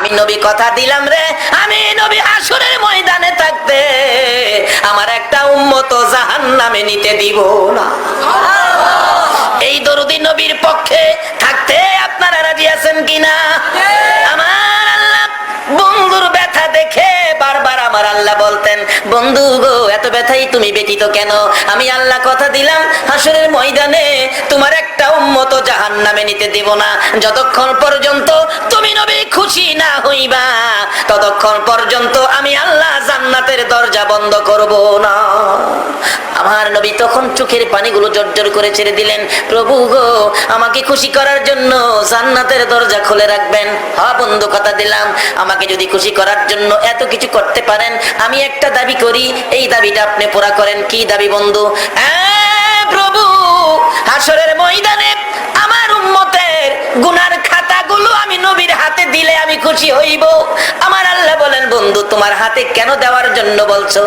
আমি নবী কথা দিলাম রে, আমি নবী হাসরের ময়দানে থাকতে আমার একটা উম্মত জাহান্নামে নিতে দিব না। এই দরুদি নবীর পক্ষে থাকতে আপনারা রাজি আছেন কিনা? আমার আল্লাহ বন্ধুর ব্যথা দেখে বারবার আমার আল্লাহ বলতেন, বন্ধু গো এত ব্যথাই তুমি ব্যতীত কেন? আমি আল্লাহ কথা দিলাম হাসরের ময়দানে তোমার একটা উম্মত জাহান্নামে নিতে দেব না। যতক্ষণ পর্যন্ত তুমি নবী খুশি না হইবা ততক্ষণ পর্যন্ত আমি আল্লাহ জান্নাতের দরজা বন্ধ করব না। আমার নবী তখন চোখের পানিগুলো জর্জর করে ছেড়ে দিলেন, প্রভু গো আমাকে খুশি করার জন্য জান্নাতের দরজা খুলে রাখবেন। হ্যাঁ বন্ধু কথা দিলাম, আমাকে যদি খুশি করার জন্য এত কিছু করতে পারেন, আমি একটা দাবি করি, এই দাবিটা আপনি পুরা করেন। কি দাবি বন্ধু? প্রভু হাসরের ময়দানে আমার উম্মতের গুনার খাতাগুলো আমি নবীর হাতে দিলে আমি খুশি হইব। আমার আল্লাহ বলেন, বন্ধু তোমার হাতে কেন দেওয়ার জন্য বলছো?